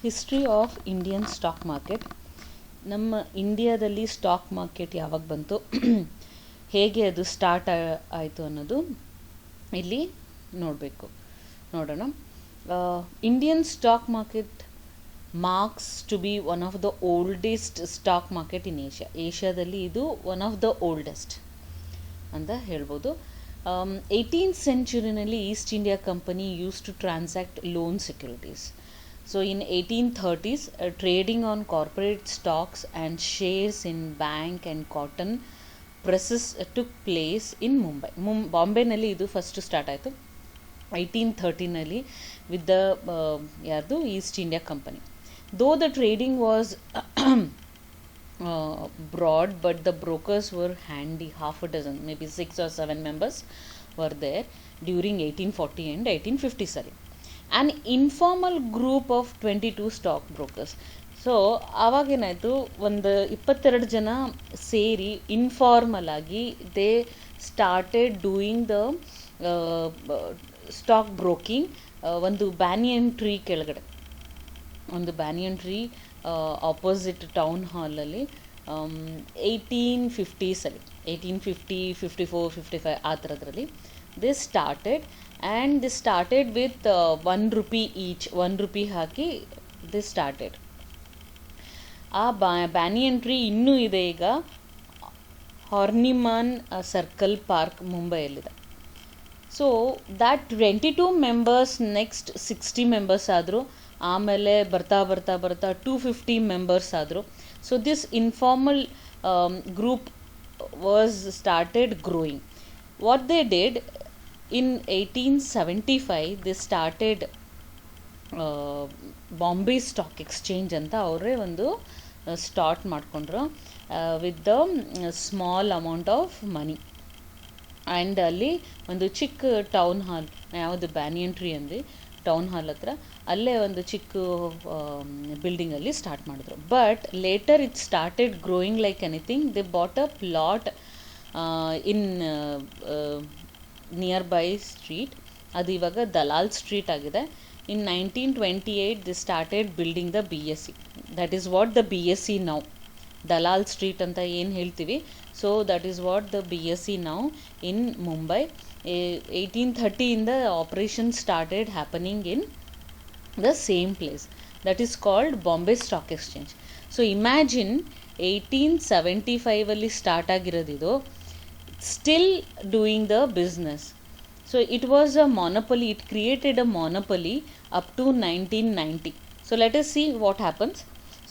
History of Indian stock market. ನಮ್ಮ ಇಂಡಿಯಾದಲ್ಲಿ stock market ಯಾವಾಗ ಬಂತು, ಹೇಗೆ ಅದು ಸ್ಟಾರ್ಟ್ ಆಯಿತು ಅನ್ನೋದು ಇಲ್ಲಿ ನೋಡೋಣ. Indian stock market marks to be one of the oldest stock market in ಏಷ್ಯಾದಲ್ಲಿ ಇದು ಒನ್ ಆಫ್ ದ ಓಲ್ಡೆಸ್ಟ್ ಅಂತ ಹೇಳ್ಬೋದು. 18th ಸೆಂಚುರಿನಲ್ಲಿ East India company use to transact loan securities. So in 1830s, trading on corporate stocks and shares in bank and cotton presses took place in Mumbai. ಬಾಂಬೆನಲ್ಲಿ ಇದು first start ಆಯಿತು 1830ನಲ್ಲಿ with the ಯಾರ್ದು East India company. Though the trading was broad, but the brokers were handy, half a dozen, maybe 6 or 7 members were there during 1840 and 1850. An informal group of 22 stock brokers. So ಆವಾಗೇನಾಯಿತು, ಒಂದು 22 ಜನ ಸೇರಿ informal ಆಗಿ they started doing the stock broking. ಒಂದು banyan tree ಕೆಳಗಡೆ, ಒಂದು banyan tree opposite town ಹಾಲಲ್ಲಿ 1850 1850, 54, 55 ಆ ಥರದ್ರಲ್ಲಿ they started. And they started with 1 rupee each, 1 rupee ಹಾಕಿ ದಿ ಸ್ಟಾರ್ಟೆಡ್. ಆ ಬ್ಯಾನಿಯನ್ ಟ್ರೀ ಇನ್ನೂ ಇದೆ ಈಗ, ಹಾರ್ನಿಮಾನ್ ಸರ್ಕಲ್ ಪಾರ್ಕ್ ಮುಂಬೈಯಲ್ಲಿದೆ. So that 22 members next 60 members ಆದರು, ಆಮೇಲೆ ಬರ್ತಾ 250 ಮೆಂಬರ್ಸ್ ಆದರು. So this informal group was started growing. What they did in 1875 they started Bombay stock exchange ಅಂತ ಅವರೇ ಒಂದು ಸ್ಟಾರ್ಟ್ ಮಾಡಿಕೊಂಡ್ರು with the small amount of money. And ಅಲ್ಲಿ ಒಂದು ಚಿಕ್ಕ ಟೌನ್ ಹಾಲ್, ಯಾವುದು ಬ್ಯಾನಿಯನ್ ಟ್ರೀ ಅಂದ್ವಿ, ಟೌನ್ ಹಾಲ್ ಹತ್ರ, ಅಲ್ಲೇ ಒಂದು ಚಿಕ್ಕ ಬಿಲ್ಡಿಂಗಲ್ಲಿ ಸ್ಟಾರ್ಟ್ ಮಾಡಿದ್ರು. But later it started growing like anything. They bought a plot in nearby street, ಅದು ಇವಾಗ ದಲಾಲ್ ಸ್ಟ್ರೀಟ್ ಆಗಿದೆ. In 1928 they started building the BSE. That is what the BSE now. Dalal street ಅಂತ ಏನು ಹೇಳ್ತೀವಿ, so that is what the BSE now in Mumbai. 1830ಇಂದ operation started happening in the same place, that is called Bombay stock exchange. So imagine 1875ಅಲ್ಲಿ start ಆಗಿರೋದಿದು, still doing the business. So it was a monopoly, it created a monopoly up to 1990. So let us see what happens.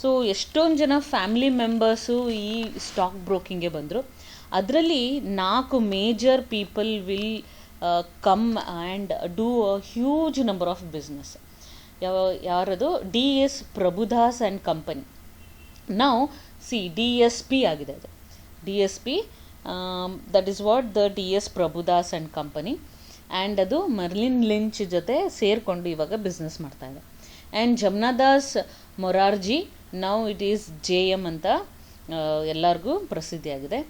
So ಎಷ್ಟೊಂದು ಜನ family members ಈ stock ಬ್ರೋಕಿಂಗ್ಗೆ ಬಂದರು. ಅದರಲ್ಲಿ 4 major people will come and do a huge number of business. ಯಾರದು? DS Prabhudas and company. ನಾವು DSP ಆಗಿದೆ ಅದು, DSP. That is what the DS Prabhudas and company. And ಅದು ಮರ್ಲಿನ್ ಲಿಂಚ್ ಜೊತೆ ಸೇರಿಕೊಂಡು ಇವಾಗ ಬಿಸ್ನೆಸ್ ಮಾಡ್ತಾಯಿದೆ. And Jamnadas Morarji, now it is JM ಅಂತ ಎಲ್ಲರಿಗೂ ಪ್ರಸಿದ್ಧಿಯಾಗಿದೆ.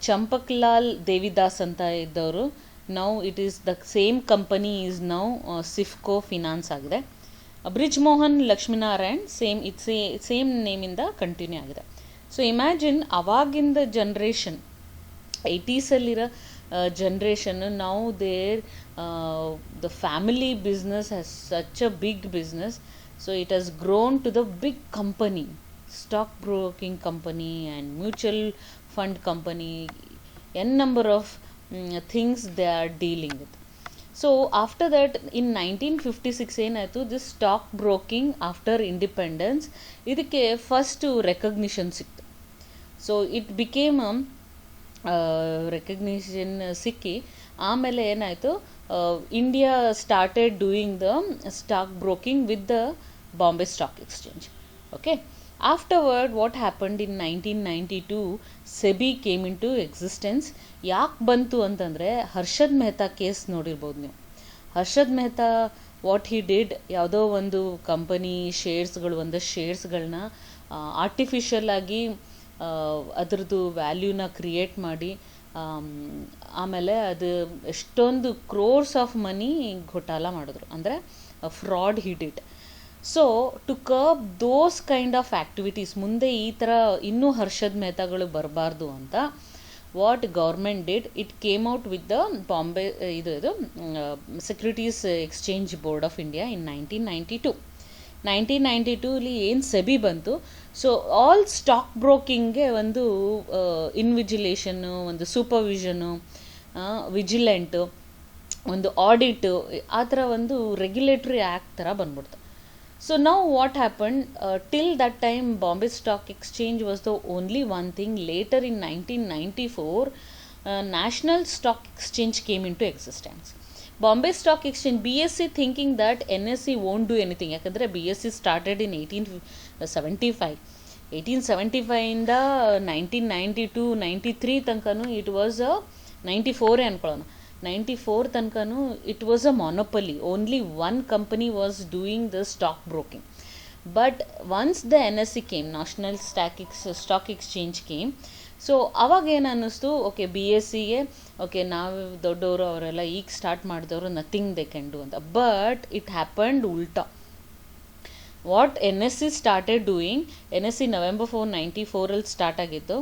ಚಂಪಕ್ಲಾಲ್ ದೇವಿದಾಸ್ ಅಂತ ಇದ್ದವರು, now it is the same company is now Sifco finance ಆಗಿದೆ. ಬ್ರಿಜ್ ಮೋಹನ್ ಲಕ್ಷ್ಮೀನಾರಾಯಣ್ ಸೇಮ್ ನೇಮಿಂದ ಕಂಟಿನ್ಯೂ ಆಗಿದೆ. ಸೊ ಇಮ್ಯಾಜಿನ್ ಅವಾಗಿಂದ ಜನ್ರೇಷನ್, 80sಲ್ಲಿರೋ ಜನ್ರೇಷನ್ನು, now there the family business has such a big business. So it has grown to the big company, stock broking company and mutual fund company, n number of things they are dealing with. So after that in 1956 ಏನಾಯಿತು, this stock broking after independence, ಇದಕ್ಕೆ first recognition ಸಿಕ್ತು. So it became recognition ಸಿಕ್ಕಿ ಆಮೇಲೆ ಏನಾಯಿತು, India started doing the stock broking with the Bombay stock exchange. Okay, afterward what happened in 1992, SEBI came into existence. ಯಾಕೆ ಬಂತು ಅಂತಂದರೆ, Harshad Mehta case ನೋಡಿರ್ಬೋದು ನೀವು. Harshad Mehta what he did, ಯಾವುದೋ ಒಂದು ಕಂಪನಿ ಶೇರ್ಸ್ಗಳು, ಒಂದಷ್ಟು ಶೇರ್ಸ್ಗಳನ್ನ ಆರ್ಟಿಫಿಷಿಯಲ್ ಆಗಿ ಅದರದ್ದು ವ್ಯಾಲ್ಯೂನ ಕ್ರಿಯೇಟ್ ಮಾಡಿ ಆಮೇಲೆ ಅದು ಎಷ್ಟೊಂದು ಕ್ರೋರ್ಸ್ ಆಫ್ ಮನಿ ಘೋಟಾಲ ಮಾಡಿದ್ರು, ಅಂದರೆ fraud hit it. So to curb those kind of activities, ಮುಂದೆ ಈ ಥರ ಇನ್ನೂ ಹರ್ಷದ್ ಮೆಹತಾಗಳು ಬರಬಾರ್ದು ಅಂತ what government did, it came out with the Bombay securities exchange board of India in 1992 ಏನು ಸೆಬಿ ಬಂತು. ಸೊ ಆಲ್ ಸ್ಟಾಕ್ ಬ್ರೋಕಿಂಗ್ಗೆ ಒಂದು ಇನ್ವಿಜಿಲೇಷನ್ನು, ಒಂದು ಸೂಪರ್ವಿಷನು, ವಿಜಿಲೆಂಟು, ಒಂದು ಆಡಿಟು, ಆ ಥರ ಒಂದು ರೆಗ್ಯುಲೇಟರಿ ಆ್ಯಕ್ಟ್ ಥರ ಬಂದ್ಬಿಡ್ತು. So now what happen, till that time Bombay stock exchange was the only one thing. Later in 1994 national stock exchange came into existence. Bombay stock exchange, BSE thinking that NSE won't do anything, ಯಾಕಂದರೆ BSE started in 1875. 1875ಇಂದ 1992-93 ತನಕನೂ it was 94 ಅನ್ಕೊಳ್ಳೋಣ, 94 ತನಕನೂ it was a monopoly. Only one company was doing the stock broking. But once the NSE came, national stock exchange came, so ಅವಾಗ ಏನು ಅನ್ನಿಸ್ತು, okay BSEಗೆ okay ನಾವು ದೊಡ್ಡವರು, ಅವರೆಲ್ಲ ಈಗ ಸ್ಟಾರ್ಟ್ ಮಾಡಿದವರು, ನಥಿಂಗ್ ದೇ ಕ್ಯಾನ್ ಡೂ ಅಂತ. ಬಟ್ ಇಟ್ ಹ್ಯಾಪನ್ಡ್ ಉಲ್ಟಾ. What NSE started doing, NSE November 4, 1994 start ಆಗಿತ್ತು.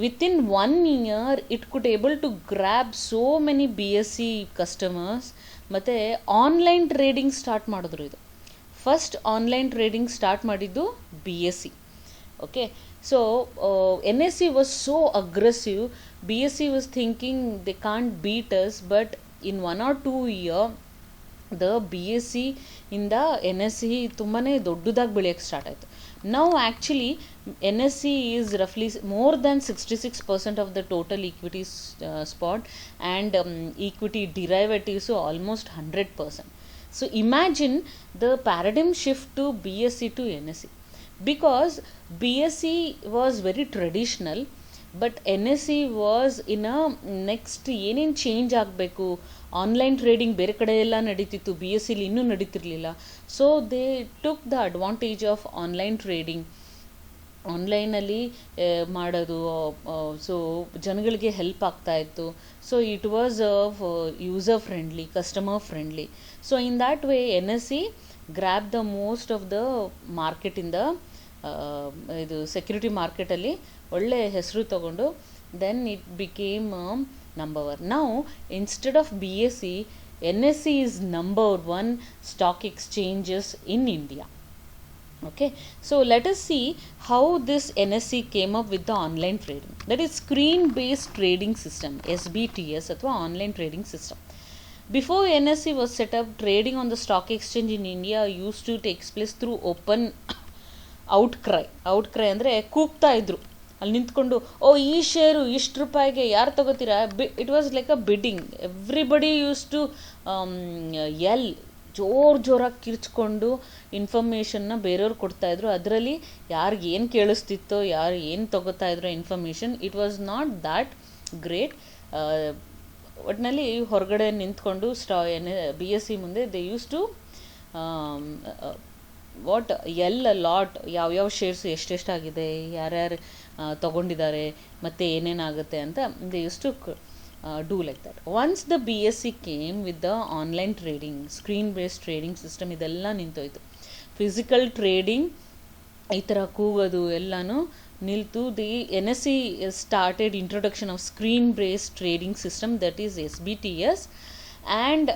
Within 1 year it could able to grab so many BSE customers. ಮತ್ತು ಆನ್ಲೈನ್ ಟ್ರೇಡಿಂಗ್ ಸ್ಟಾರ್ಟ್ ಮಾಡಿದ್ರು. ಇದು ಫಸ್ಟ್ ಆನ್ಲೈನ್ ಟ್ರೇಡಿಂಗ್ ಸ್ಟಾರ್ಟ್ ಮಾಡಿದ್ದು BSE. Okay, so NSE was so aggressive. BSE was thinking they can't beat us, but in 1 or 2 year the BSE ಇಂದ NSE ತುಂಬಾ ದೊಡ್ಡದಾಗಿ ಬೆಳೆಯೋಕ್ಕೆ start ಆಯಿತು. ನಾವು ಆ್ಯಕ್ಚುಲಿ NSE ಈಸ್ ರಫ್ಲಿ more than 66% of the total equity spot and equity derivatives almost 100%. So imagine the paradigm shift to BSE to NSE, because BSE was very traditional, but NSE was in a next ಏನೇನು change ಆಗಬೇಕು. Online trading ಬೇರೆ ಕಡೆ ಎಲ್ಲ ನಡೀತಿತ್ತು, BSEಲಿ ಇನ್ನೂ ನಡೀತಿರಲಿಲ್ಲ. So they took the advantage of online trading. ಆನ್ಲೈನಲ್ಲಿ ಮಾಡೋದು, ಸೊ ಜನಗಳಿಗೆ ಹೆಲ್ಪ್ ಆಗ್ತಾಯಿತ್ತು. So it was user friendly, customer friendly. So in that way NSE grab the most of the ಮಾರ್ಕೆಟಿಂದ, ಇದು ಸೆಕ್ಯೂರಿಟಿ ಮಾರ್ಕೆಟಲ್ಲಿ ಒಳ್ಳೆ ಹೆಸರು ತಗೊಂಡು then it became number 1. Now instead of BSE, NSE is number 1 stock exchanges in India. Okay, so let us see how this NSE came up with the online trading, that is screen based trading system, SBTS ಅಥವಾ online trading system. Before NSE was set up, trading on the stock exchange in India used to take place through open outcry ಅಂದರೆ ಕೂಗ್ತಾ ಇದ್ರು ಅಲ್ಲಿ ನಿಂತ್ಕೊಂಡು, ಓ ಈ share ಇಷ್ಟು ರೂಪಾಯಿಗೆ ಯಾರು ತಗೋತೀರಾ. It was like a bidding. Everybody use to ಜೋರಾಗಿ ಕಿರ್ಚ್ಕೊಂಡು ಇನ್ಫಾರ್ಮೇಷನ್ನ ಬೇರೆಯವ್ರು ಕೊಡ್ತಾಯಿದ್ರು. ಅದರಲ್ಲಿ ಯಾರಿಗೆ ಏನು ಕೇಳಿಸ್ತಿತ್ತೋ, ಯಾರು ಏನು ತಗೋತಾ ಇದ್ರೋ information, it was not that great. ಒಟ್ಟಿನಲ್ಲಿ ಹೊರಗಡೆ ನಿಂತ್ಕೊಂಡು BSE ಮುಂದೆ they use to what lot, ಯಾವ್ಯಾವ ಶೇರ್ಸ್ ಎಷ್ಟೆಷ್ಟಾಗಿದೆ, ಯಾರ್ಯಾರು ತೊಗೊಂಡಿದ್ದಾರೆ, ಮತ್ತು ಏನೇನಾಗುತ್ತೆ ಅಂತ they use to do like that. Once the BSE came with the online trading, screen based trading system, ಇದೆಲ್ಲ ನಿಂತೋಯ್ತು. ಫಿಸಿಕಲ್ ಟ್ರೇಡಿಂಗ್ ಈ ಥರ ಕೂಗೋದು ಎಲ್ಲನೂ ನಿಲ್ತು. The NSE started introduction of screen based trading system, that is SBTS, and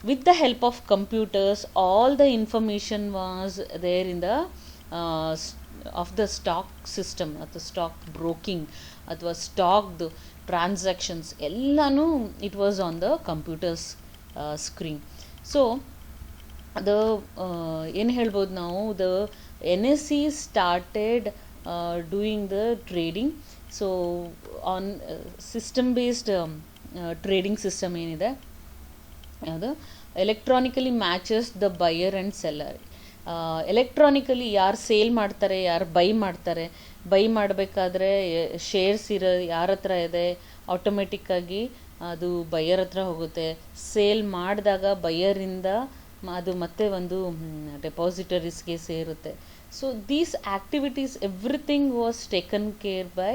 with the help of computers all the information was there in the of the stock system, ಅಥವಾ stock broking ಅಥವಾ ಸ್ಟಾಕ್ದು transactions ಎಲ್ಲನೂ it was on the computers screen. So the ಏನು ಹೇಳ್ಬೋದು ನಾವು, the NSE started doing the trading. So on system based trading system ಏನಿದೆ, ಯಾವುದು electronically matches the buyer and seller. Electronically ಯಾರು ಸೇಲ್ ಮಾಡ್ತಾರೆ, ಯಾರು ಬೈ ಮಾಡ್ತಾರೆ, ಬೈ ಮಾಡಬೇಕಾದ್ರೆ ಶೇರ್ಸ್ ಯಾರ ಹತ್ರ ಇದೆ ಆಟೋಮೆಟಿಕ್ಕಾಗಿ ಅದು ಬೈಯರ್ ಹತ್ರ ಹೋಗುತ್ತೆ. ಸೇಲ್ ಮಾಡಿದಾಗ ಬೈಯರಿಂದ ಅದು ಮತ್ತೆ ಒಂದು ಡೆಪಾಸಿಟರೀಸ್ಗೆ ಸೇರುತ್ತೆ. So these activities everything was taken care by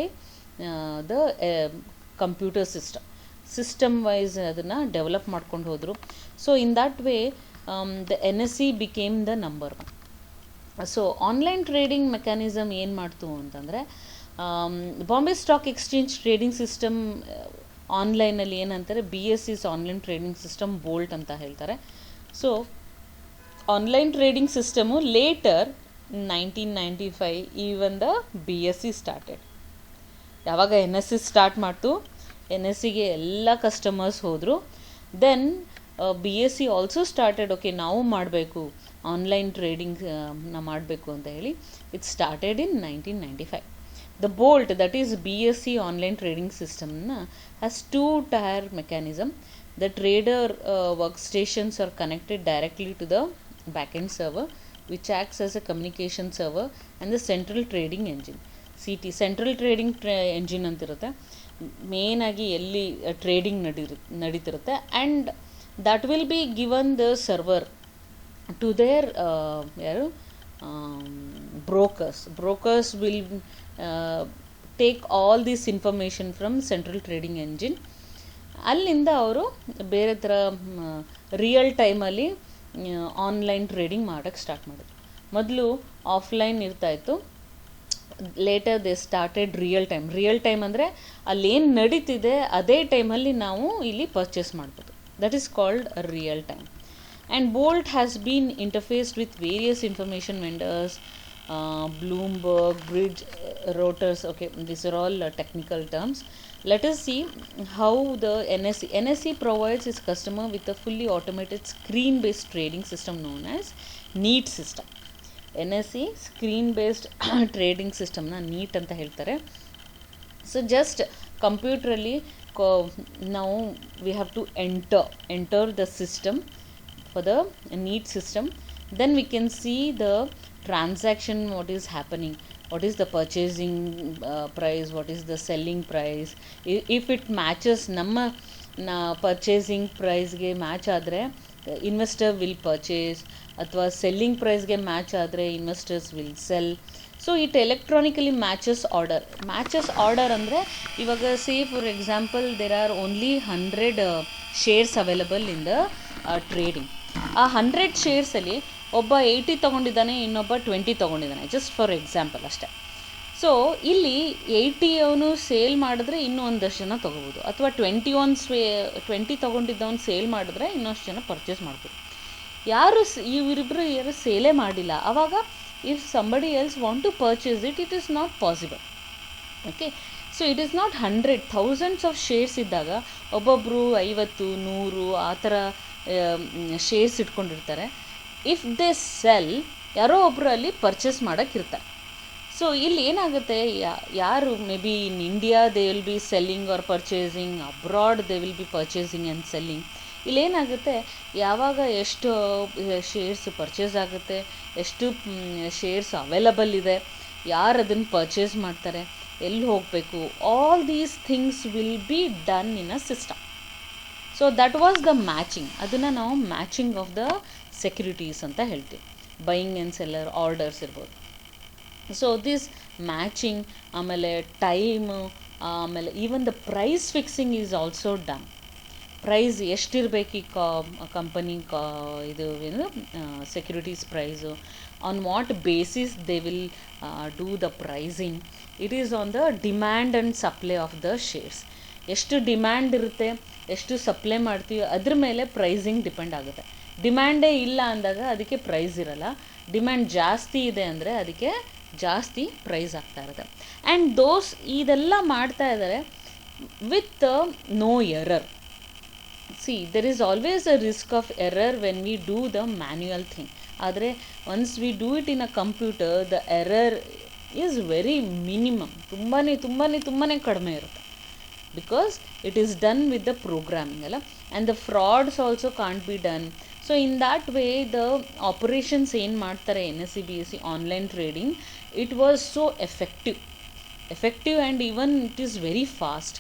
the computer system wise ಅದನ್ನು ಡೆವಲಪ್ ಮಾಡ್ಕೊಂಡು ಹೋದರು. So in that way the NSE became the number 1. So online trading mechanism ಏನು ಮಾಡ್ತು ಅಂತಂದರೆ, Bombay stock exchange trading system ಆನ್ಲೈನಲ್ಲಿ ಏನಂತಾರೆ, BSE's online trading system BOLT ಅಂತ ಹೇಳ್ತಾರೆ. So online trading system later 1995 even the BSE started. ಯಾವಾಗ NSE start ಮಾಡ್ತು, NSEಗೆ ಎಲ್ಲ ಕಸ್ಟಮರ್ಸ್ ಹೋದರು. Then BSE also started, okay ನಾವು ಮಾಡಬೇಕು ಆನ್ಲೈನ್ ಟ್ರೇಡಿಂಗ್ ಮಾಡಬೇಕು ಅಂತ ಹೇಳಿ it started in 1995. The Bolt, that is BSE online trading system, has two-tier mechanism. The trader workstations are connected directly to the backend server, which acts as a communication server, and the central trading engine, CT, central trading engine ಅಂತಿರುತ್ತೆ. Main ಆಗಿ ಎಲ್ಲಿ trading ನಡೀತಿರುತ್ತೆ, and that will be given the server to their brokers will take all this information from central trading engine. ಅಲ್ಲಿಂದ ಅವರು ಬೇರೆ ಥರ real ಟೈಮಲ್ಲಿ online trading ಮಾಡೋಕ್ಕೆ ಸ್ಟಾರ್ಟ್ ಮಾಡಿದ್ರು. ಮೊದಲು ಆಫ್ಲೈನ್ ಇರ್ತಾಯಿತ್ತು, later they started real time ಅಂದರೆ ಅಲ್ಲೇನು ನಡೀತಿದೆ ಅದೇ ಟೈಮಲ್ಲಿ ನಾವು ಇಲ್ಲಿ ಪರ್ಚೇಸ್ ಮಾಡ್ಬೋದು. That is called real time. And Bolt has been interfaced with various information vendors, Bloomberg, Bridge, Reuters. Okay, these are all technical terms. Let us see how the NSE provides its customer with a fully automated screen-based trading system known as NEAT system. NSE screen-based trading system na NEAT anta ಹೇಳ್ತಾರೆ. So just computerally now we have to enter the system for the NEAT system. Then we can see the transaction, what is happening, what is the purchasing price, what is the selling price. If it matches ನಮ್ಮ purchasing ಪ್ರೈಸ್ಗೆ match ಆದರೆ investor will purchase, ಅಥವಾ selling ಪ್ರೈಸ್ಗೆ match ಆದರೆ investors will sell. So it electronically matches order ಅಂದರೆ, ಇವಾಗ say for example there are only 100 shares available in the trading. ಆ 100 ಶೇರ್ಸಲ್ಲಿ ಒಬ್ಬ 80 ತೊಗೊಂಡಿದ್ದಾನೆ, ಇನ್ನೊಬ್ಬ 20 ತೊಗೊಂಡಿದ್ದಾನೆ, ಜಸ್ಟ್ ಫಾರ್ ಎಕ್ಸಾಂಪಲ್ ಅಷ್ಟೇ. ಸೊ ಇಲ್ಲಿ 80 ಅವನು ಸೇಲ್ ಮಾಡಿದ್ರೆ ಇನ್ನೂ ಒಂದಷ್ಟು ಜನ ತೊಗೋಬೋದು, ಅಥವಾ 20 ತೊಗೊಂಡಿದ್ದವನು ಸೇಲ್ ಮಾಡಿದ್ರೆ ಇನ್ನೊಷ್ಟು ಜನ ಪರ್ಚೇಸ್ ಮಾಡ್ಬೋದು. ಇವರಿಬ್ಬರು ಯಾರು ಸೇಲೇ ಮಾಡಿಲ್ಲ, ಆವಾಗ if somebody else want to purchase it is not possible. Okay, so it is not 100, thousands of shares ಇದ್ದಾಗ ಒಬ್ಬೊಬ್ಬರು 50, 100 ಆ ಥರ ಶೇರ್ಸ್ ಇಟ್ಕೊಂಡಿರ್ತಾರೆ. ಇಫ್ ದೇ ಸೆಲ್, ಯಾರೋ ಒಬ್ಬರು ಅಲ್ಲಿ ಪರ್ಚೇಸ್ ಮಾಡೋಕ್ಕಿರ್ತಾರೆ. ಸೊ ಇಲ್ಲಿ ಏನಾಗುತ್ತೆ, ಯಾರು may be in India they will be selling or purchasing, abroad they will be purchasing and selling. ಇಲ್ಲೇನಾಗುತ್ತೆ, ಯಾವಾಗ ಎಷ್ಟು ಶೇರ್ಸ್ ಪರ್ಚೇಸ್ ಆಗುತ್ತೆ, ಎಷ್ಟು ಶೇರ್ಸ್ ಅವೈಲಬಲ್ ಇದೆ, ಯಾರು ಅದನ್ನು ಪರ್ಚೇಸ್ ಮಾಡ್ತಾರೆ, ಎಲ್ಲಿ ಹೋಗಬೇಕು, all these things will be done in a system. So that was the matching. ಅದನ್ನು ನಾವು ಮ್ಯಾಚಿಂಗ್ ಆಫ್ ದ ಸೆಕ್ಯುರಿಟೀಸ್ ಅಂತ ಹೇಳ್ತೀವಿ. ಬೈಯಿಂಗ್ ಆ್ಯಂಡ್ ಸೆಲ್ಲರ್ ಆರ್ಡರ್ಸ್ ಇರ್ಬೋದು. ಸೊ ದಿಸ್ ಮ್ಯಾಚಿಂಗ್, ಆಮೇಲೆ ಟೈಮು, ಆಮೇಲೆ even the price fixing is also done. Price ಎಷ್ಟಿರಬೇಕು ಈ company ಇದು ಏನು securities price, on what basis they will do the pricing. It is on the demand and supply of the shares. ಎಷ್ಟು demand ಇರುತ್ತೆ, ಎಷ್ಟು supply ಮಾಡ್ತೀವಿ, ಅದ್ರ ಮೇಲೆ ಪ್ರೈಸಿಂಗ್ ಡಿಪೆಂಡ್ ಆಗುತ್ತೆ. ಡಿಮ್ಯಾಂಡೇ ಇಲ್ಲ ಅಂದಾಗ ಅದಕ್ಕೆ ಪ್ರೈಸ್ ಇರಲ್ಲ, ಡಿಮ್ಯಾಂಡ್ ಜಾಸ್ತಿ ಇದೆ ಅಂದರೆ ಅದಕ್ಕೆ ಜಾಸ್ತಿ ಪ್ರೈಸ್ ಆಗ್ತಾ ಇರುತ್ತೆ. ಆ್ಯಂಡ್ ಇದೆಲ್ಲ ಮಾಡ್ತಾ ಇದ್ದಾರೆ with no error. See, there is always a risk of error when we do the manual thing. ಆದರೆ once we do it in a computer, the error is very minimum. ತುಂಬಾ ಕಡಿಮೆ ಇರುತ್ತೆ, because it is done with the programming ಅಲ್ಲ, and the frauds also can't be done. So in that way the operations ಏನು ಮಾಡ್ತಾರೆ NSE BSE online trading, it was so effective and even it is very fast.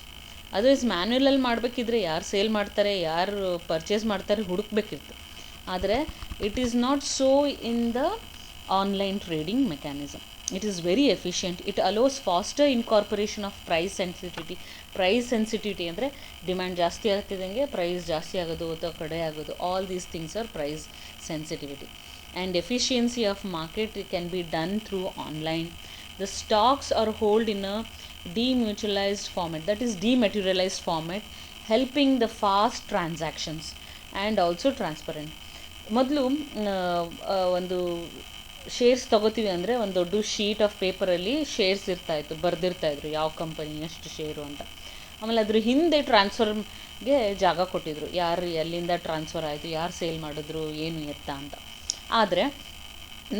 Otherwise ಮ್ಯಾನ್ಯುವಲಲ್ಲಿ ಮಾಡಬೇಕಿದ್ರೆ ಯಾರು sale ಮಾಡ್ತಾರೆ, ಯಾರು purchase ಮಾಡ್ತಾರೆ ಹುಡುಕ್ಬೇಕಿತ್ತು. ಆದರೆ it is not so in the online trading mechanism. It is very efficient. It allows faster incorporation of price sensitivity ಅಂದರೆ demand ಜಾಸ್ತಿ ಆಗ್ತಿದ್ದಂಗೆ ಪ್ರೈಸ್ ಜಾಸ್ತಿ ಆಗೋದು ಅಥವಾ ಕಡಿಮೆ ಆಗೋದು, all these things are price sensitivity. and efficiency of market can be done through online. The stocks are held in a demutualized format, that is dematerialized format, helping the fast transactions and also transparent. ಮೊದಲು ಒಂದು shares ತೊಗೋತೀವಿ ಅಂದರೆ ಒಂದು ದೊಡ್ಡ sheet of ಪೇಪರಲ್ಲಿ shares ಇರ್ತಾಯಿತ್ತು, ಬರೆದಿರ್ತಾಯಿದ್ರು ಯಾವ company ಎಷ್ಟು ಶೇರು ಅಂತ. ಆಮೇಲೆ ಅದ್ರ ಹಿಂದೆ ಟ್ರಾನ್ಸ್ಫರ್ಗೆ ಜಾಗ ಕೊಟ್ಟಿದ್ರು, ಯಾರು ಎಲ್ಲಿಂದ ಟ್ರಾನ್ಸ್ಫರ್ ಆಯಿತು, ಯಾರು ಸೇಲ್ ಮಾಡಿದ್ರು, ಏನು ಎತ್ತ ಅಂತ. ಆದರೆ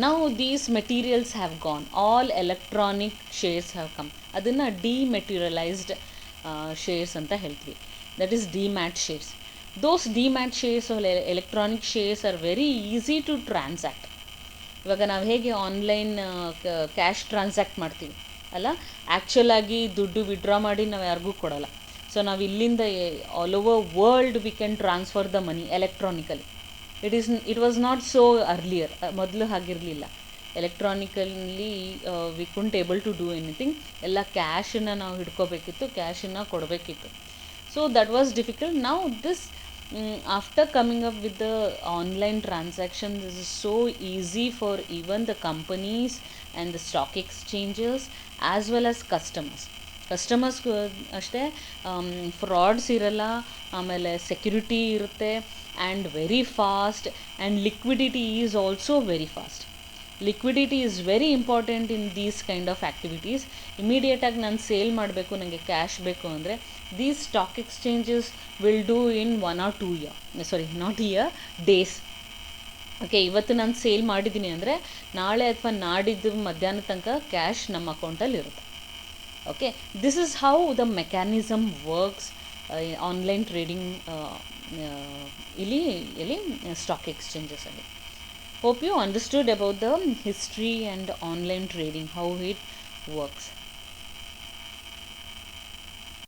ನಾವು these materials have gone, all electronic shares have come. ಅದನ್ನು ಡಿಮೆಟೀರಿಯಲೈಸ್ಡ್ ಶೇರ್ಸ್ ಅಂತ ಹೇಳ್ತೀವಿ, that is demat shares. Those demat shares electronic shares are very easy to transact. ಇವಾಗ ನಾವು ಹೇಗೆ ಆನ್ಲೈನ್ ಕ್ಯಾಶ್ ಟ್ರಾನ್ಸಾಕ್ಟ್ ಮಾಡ್ತೀವಿ ಅಲ್ಲ, ಆ್ಯಕ್ಚುಲಾಗಿ ದುಡ್ಡು ವಿಡ್ರಾ ಮಾಡಿ ನಾವು ಯಾರಿಗೂ ಕೊಡೋಲ್ಲ. ಸೊ ನಾವು ಇಲ್ಲಿಂದ all over world we can transfer the money electronically. It was not so earlier, ಮೊದಲು ಹಾಗಿರಲಿಲ್ಲ. Electronically we couldn't able to do anything, ಎಲ್ಲ ಕ್ಯಾಶನ್ನು ನಾವು ಹಿಡ್ಕೋಬೇಕಿತ್ತು, ಕ್ಯಾಶನ್ನು ಕೊಡಬೇಕಿತ್ತು. So that was difficult. Now this after coming up with the online transaction, this is so easy for even the companies and the stock exchanges as well as customers ಅಷ್ಟೇ. Frauds ಇರಲ್ಲ, ಆಮೇಲೆ security ಇರುತ್ತೆ, and very fast, and liquidity is also very fast. Liquidity is very important in these kind of activities. ಇಮಿಡಿಯೇಟಾಗಿ ನಾನು sale ಮಾಡಬೇಕು, ನನಗೆ cash ಬೇಕು ಅಂದರೆ these stock exchanges will do in 1 or 2 days. Okay, ಇವತ್ತು ನಾನು ಸೇಲ್ ಮಾಡಿದ್ದೀನಿ ಅಂದರೆ ನಾಳೆ ಅಥವಾ ನಾಡಿದ್ದು ಮಧ್ಯಾಹ್ನ ತನಕ ಕ್ಯಾಶ್ ನಮ್ಮ ಅಕೌಂಟಲ್ಲಿ ಇರುತ್ತೆ. Okay, this is how the mechanism works online trading ಇಲ್ಲಿ stock ಎಕ್ಸ್ಚೇಂಜಸಲ್ಲಿ. Hope you understood about the history and online trading, how it works.